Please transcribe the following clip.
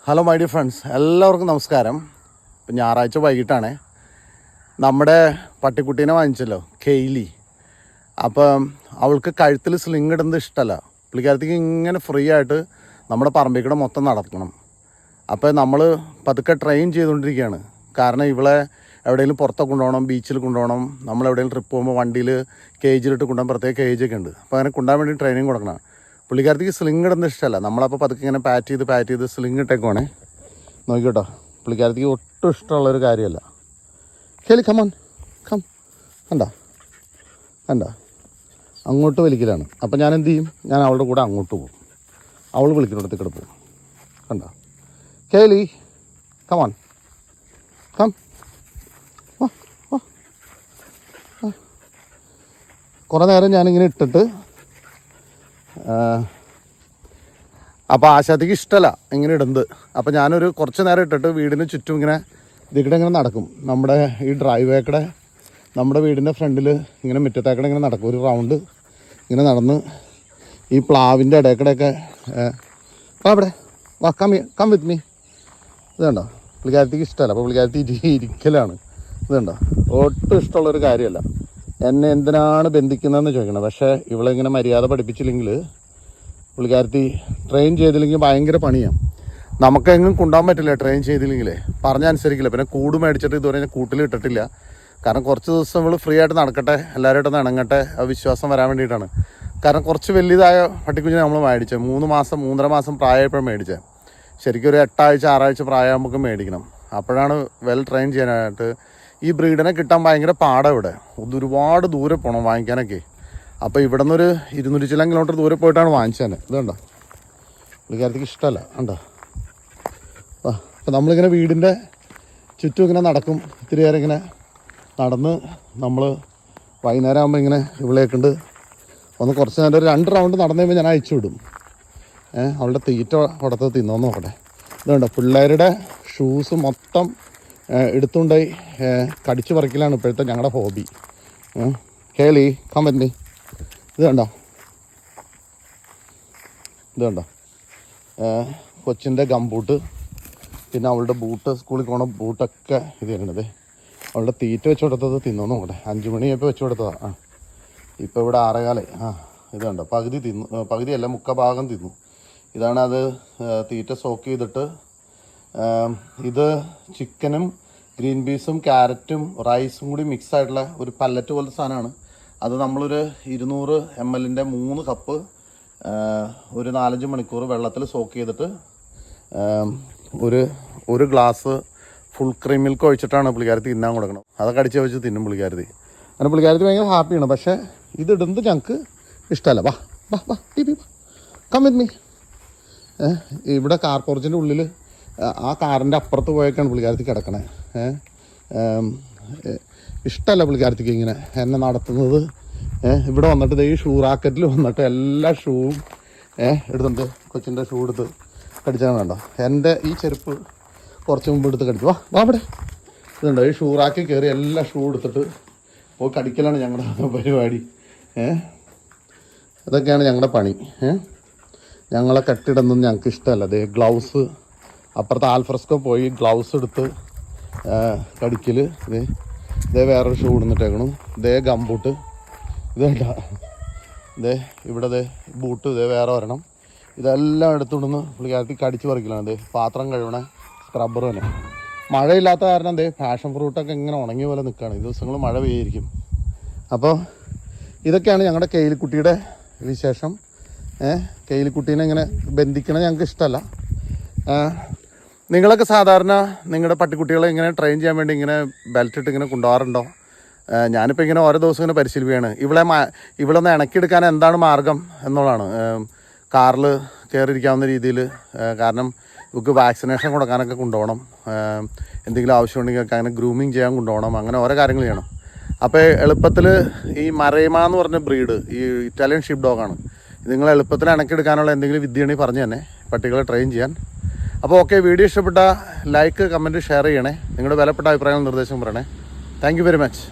Hello my dear friends, എല്ലാവർക്കും നമസ്കാരം. ഇപ്പം ഞായറാഴ്ച വൈകിട്ടാണ്. നമ്മുടെ പട്ടിക്കുട്ടീനെ വാങ്ങിച്ചല്ലോ, കെയ്ലി. അപ്പം അവൾക്ക് കഴുത്തിൽ സ്ലിങ് ഇടുന്നത് ഇഷ്ടമല്ല. പുള്ളിക്കാരത്തേക്ക് ഇങ്ങനെ ഫ്രീ ആയിട്ട് നമ്മുടെ പറമ്പിൽ മൊത്തം നടക്കണം. അപ്പോൾ നമ്മൾ പതുക്കെ ട്രെയിൻ ചെയ്തുകൊണ്ടിരിക്കുകയാണ്. കാരണം ഇവളെ എവിടെയെങ്കിലും പുറത്തൊക്കെ കൊണ്ടുപോകണം, ബീച്ചിൽ കൊണ്ടുപോകണം. നമ്മൾ എവിടെയെങ്കിലും ട്രിപ്പ് പോകുമ്പോൾ വണ്ടിയിൽ കേജിലിട്ട് കൊണ്ടുപോകാൻ പ്രത്യേക കേജൊക്കെ ഉണ്ട്. അപ്പോൾ അങ്ങനെ കൊണ്ടുപോകാൻ വേണ്ടി ട്രെയിനിങ് കൊടുക്കണം. പുള്ളിക്കാരത്തേക്ക് സ്ലിങ് ഇടുന്നത് ഇഷ്ടമല്ല. നമ്മളപ്പോൾ പതുക്കെ ഇങ്ങനെ പാറ്റ് ചെയ്ത് സ്ലിങ് ഇട്ടേക്കുവാണേ. നോക്കിക്കോട്ടോ, പുള്ളിക്കാരത്തേക്ക് ഒട്ടും ഇഷ്ടമുള്ളൊരു കാര്യമല്ല. കേളി കമോൺ കം. കണ്ട അങ്ങോട്ട് വലിക്കലാണ്. അപ്പം ഞാൻ എന്ത് ചെയ്യും? ഞാൻ അവളുടെ കൂടെ അങ്ങോട്ട് പോകും. അവൾ വിളിക്കുന്നിടത്തേക്കിടെ പോകും. കണ്ട കേളി കമോൺ കം. കുറേ നേരം ഞാനിങ്ങനെ ഇട്ടിട്ട്, അപ്പോൾ ആശാത്തിക്ക് ഇഷ്ടമല്ല ഇങ്ങനെ ഇടുന്നത്. അപ്പോൾ ഞാനൊരു കുറച്ച് നേരം ഇട്ടിട്ട് വീടിന് ചുറ്റും ഇങ്ങനെ ഇതിക്കടെ ഇങ്ങനെ നടക്കും. നമ്മുടെ ഈ ഡ്രൈവ് വേക്കടെ നമ്മുടെ വീടിൻ്റെ ഫ്രണ്ടിൽ ഇങ്ങനെ മുറ്റത്തേക്കടെ ഇങ്ങനെ നടക്കും. ഒരു റൗണ്ട് ഇങ്ങനെ നടന്ന് ഈ പ്ലാവിൻ്റെ ഇടയ്ക്കടെയൊക്കെ അവിടെ വാ കം വിത്ത് മീ. ഇത് കണ്ടോ, പുള്ളിക്കാരത്തേക്ക് ഇഷ്ടമല്ല. അപ്പോൾ പുള്ളിക്കാരത്തി ഇരിക്കലാണ്. ഇത് കണ്ടോ, ഒട്ടും ഇഷ്ടമുള്ളൊരു കാര്യമല്ല. എന്നെ എന്തിനാണ് ബന്ധിക്കുന്നതെന്ന് ചോദിക്കണം. പക്ഷേ ഇവളിങ്ങനെ മര്യാദ പഠിപ്പിച്ചില്ലെങ്കിൽ, പുള്ളിക്കാരത്തി ട്രെയിൻ ചെയ്തില്ലെങ്കിൽ ഭയങ്കര പണിയാണ്. നമുക്കെങ്ങും കൊണ്ടുപോകാൻ പറ്റില്ല ട്രെയിൻ ചെയ്തില്ലെങ്കിലേ. പറഞ്ഞനുസരിക്കില്ല. പിന്നെ കൂട് മേടിച്ചിട്ട് ഇതുവരെ ഞാൻ കൂട്ടിൽ ഇട്ടിട്ടില്ല. കാരണം കുറച്ച് ദിവസം ഇവൾ ഫ്രീ ആയിട്ട് നടക്കട്ടെ, എല്ലാവരുമായിട്ടൊന്ന് ഇണങ്ങട്ടെ, ആ വിശ്വാസം വരാൻ വേണ്ടിയിട്ടാണ്. കാരണം കുറച്ച് വലിയതായ പട്ടിക്കുഞ്ഞിനെ നമ്മൾ മേടിച്ചത് 3-3.5 മാസം പ്രായമായപ്പോഴും മേടിച്ചത്. ശരിക്കും ഒരു 8 ആഴ്ച 6 ആഴ്ച പ്രായമാകുമ്പോൾ മേടിക്കണം. അപ്പോഴാണ് വെൽ ട്രെയിൻ ചെയ്യാനായിട്ട്. ഈ ബ്രീഡിനെ കിട്ടാൻ ഭയങ്കര പാടാണ് ഇവിടെ. ഒരുപാട് ദൂരെ പോകണം വാങ്ങിക്കാനൊക്കെ. അപ്പോൾ ഇവിടെ നിന്നൊരു 200 ചില കിലോമീറ്റർ ദൂരെ പോയിട്ടാണ് വാങ്ങിച്ചത്. ഇത് കണ്ടോ, പുള്ളിക്കാരത്തേക്ക് ഇഷ്ടമല്ല. കണ്ടോ. അപ്പോൾ നമ്മളിങ്ങനെ വീടിൻ്റെ ചുറ്റും ഇങ്ങനെ നടക്കും. ഇത്തിരി നേരം ഇങ്ങനെ നടന്ന് നമ്മൾ വൈകുന്നേരം ആകുമ്പോൾ ഇങ്ങനെ ഇവിളേക്കുണ്ട് ഒന്ന് കുറച്ച് നേരം ഒരു 2 റൗണ്ട് നടന്നു കഴിയുമ്പോൾ ഞാൻ അയച്ചു വിടും. അവളുടെ തീറ്റ കൊടുത്ത് തിന്നോന്ന് നോക്കട്ടെ. ഇതുണ്ടോ, പിള്ളേരുടെ ഷൂസ് മൊത്തം എടുത്തുകൊണ്ടായി കടിച്ചു പറിക്കലാണ് ഇപ്പോഴത്തെ ഞങ്ങളുടെ ഹോബി. കേളി കമ്പനി. ഇത് കണ്ടോ, കൊച്ചിൻ്റെ ഗംബൂട്ട്, പിന്നെ അവളുടെ ബൂട്ട്, സ്കൂളിൽ പോകണ ബൂട്ടൊക്കെ ഇത് തരുന്നത്. അവളുടെ തീറ്റ വെച്ച് കൊടുത്തത് തിന്നോന്ന് നോക്കട്ടെ. 5 മണിയായപ്പോൾ വെച്ച് കൊടുത്തതാണ്. ഇപ്പോൾ ഇവിടെ 6:15. ഇത് കണ്ടോ, പകുതി തിന്നു. പകുതിയല്ല, 3/4 ഭാഗം തിന്നു. ഇതാണ് അത് തീറ്റ സോക്ക് ചെയ്തിട്ട്. ഇത് ചിക്കനും ഗ്രീൻ പീസും ക്യാരറ്റും റൈസും കൂടി മിക്സ് ആയിട്ടുള്ള ഒരു പല്ലറ്റ് പോലത്തെ സാധനമാണ്. അത് നമ്മളൊരു 200 ml 3 കപ്പ് ഒരു 4-5 മണിക്കൂർ വെള്ളത്തിൽ സോക്ക് ചെയ്തിട്ട് ഒരു ഗ്ലാസ് ഫുൾ ക്രീം മിൽക്ക് ഒഴിച്ചിട്ടാണ് പുള്ളിക്കാരത്തി തിന്നാൻ കൊടുക്കണം. അതൊക്കെ അടിച്ച് വെച്ച് തിന്നും പുള്ളിക്കാരത്തി. അങ്ങനെ പുള്ളിക്കാരത്തി ഭയങ്കര ഹാപ്പിയാണ്. പക്ഷേ ഇത് ഇടുന്നത് ഞങ്ങൾക്ക് ഇഷ്ടമല്ല. വാ വാ വാ ടി പി കം വിത്ത് മീ. ഇവിടെ കാർ പോർച്ചിൻ്റെ ഉള്ളിൽ ആ കാറിൻ്റെ അപ്പുറത്ത് പോയേക്കാണ് പുള്ളിക്കാരത്തി കിടക്കണേ. ഇഷ്ടമല്ല പുള്ളിക്കാരത്തിക്ക് ഇങ്ങനെ എന്നെ നടത്തുന്നത്. ഇവിടെ വന്നിട്ട് ഈ ഷൂ റാക്കറ്റിൽ വന്നിട്ട് എല്ലാ ഷൂവും എടുത്തിട്ട് കൊച്ചിൻ്റെ ഷൂ എടുത്ത് കടിച്ചാൽ വേണ്ട. എൻ്റെ ഈ ചെരുപ്പ് കുറച്ച് മുമ്പ് എടുത്ത് കടിച്ചു. വാ വാ അവിടെ ഇതുണ്ടോ, ഈ ഷൂ റാക്കിൽ കയറി എല്ലാ ഷൂ എടുത്തിട്ട് പോയി കടിക്കലാണ് ഞങ്ങളുടെ പരിപാടി. ഇതൊക്കെയാണ് ഞങ്ങളുടെ പണി. ഞങ്ങളെ കെട്ടിടുന്നത് ഞങ്ങൾക്ക് ഇഷ്ടമല്ല. അതേ ഗ്ലൗസ് അപ്പുറത്ത് ആൽഫ്രസ്കോ പോയി ഗ്ലൗസ് എടുത്ത് കടിക്കൽ. ഇതേ വേറൊരു ഷൂ ഇടുന്നിട്ടേക്കണം. ഇതേ ഗംബൂട്ട്. ഇതേ ഇവിടെ ബൂട്ട്. ഇതേ വേറെ വരണം. ഇതെല്ലാം എടുത്തുകൊണ്ടുവന്ന് പുള്ളിക്കാരത്തി കടിച്ച് പറിക്കലാണ്. പാത്രം കഴുകണ സ്ക്രബ്ബർ തന്നെ. മഴയില്ലാത്ത കാരണം പാഷൻ ഫ്രൂട്ടൊക്കെ ഇങ്ങനെ ഉണങ്ങിയ പോലെ നിൽക്കുകയാണ്. ഈ ദിവസങ്ങൾ മഴ പെയ്യായിരിക്കും. അപ്പോൾ ഇതൊക്കെയാണ് ഞങ്ങളുടെ കെയിലിക്കുട്ടിയുടെ വിശേഷം. കെയിലിക്കുട്ടീനെ ഇങ്ങനെ ബന്ധിക്കണം ഞങ്ങൾക്ക് ഇഷ്ടമല്ല. നിങ്ങളൊക്കെ സാധാരണ നിങ്ങളുടെ പട്ടിക്കുട്ടികളെ ഇങ്ങനെ ട്രെയിൻ ചെയ്യാൻ വേണ്ടി ഇങ്ങനെ ബെൽറ്റ് ഇട്ട് ഇങ്ങനെ കൊണ്ടുപോകാറുണ്ടോ? ഞാനിപ്പോൾ ഇങ്ങനെ ഓരോ ദിവസം ഇങ്ങനെ പരിശീലിക്കുകയാണ്. ഇവളൊന്ന് ഇണക്കിയെടുക്കാൻ എന്താണ് മാർഗം എന്നുള്ളതാണ്. കാറിൽ കയറിയിരിക്കാവുന്ന രീതിയിൽ. കാരണം ഇവർക്ക് വാക്സിനേഷൻ കൊടുക്കാനൊക്കെ കൊണ്ടുപോകണം. എന്തെങ്കിലും ആവശ്യമുണ്ടെങ്കിൽ അങ്ങനെ ഗ്രൂമിങ് ചെയ്യാൻ കൊണ്ടുപോകണം. അങ്ങനെ ഓരോ കാര്യങ്ങൾ ചെയ്യണം. അപ്പോൾ എളുപ്പത്തിൽ ഈ മറേമ എന്ന് പറഞ്ഞ ബ്രീഡ് ഈ ഇറ്റാലിയൻ ഷീപ്പ് ഡോഗാണ്. നിങ്ങൾ എളുപ്പത്തിൽ ഇണക്കിയെടുക്കാനുള്ള എന്തെങ്കിലും വിദ്യയാണെങ്കിൽ പറഞ്ഞു തന്നെ പട്ടികളെ ട്രെയിൻ ചെയ്യാൻ. അപ്പോൾ ഓക്കെ, വീഡിയോ ഇഷ്ടപ്പെട്ട ലൈക്ക്, കമൻറ്റ്, ഷെയർ ചെയ്യണേ. നിങ്ങളുടെ വിലപ്പെട്ട അഭിപ്രായങ്ങൾ നിർദ്ദേശം പറയണേ. Thank you very much.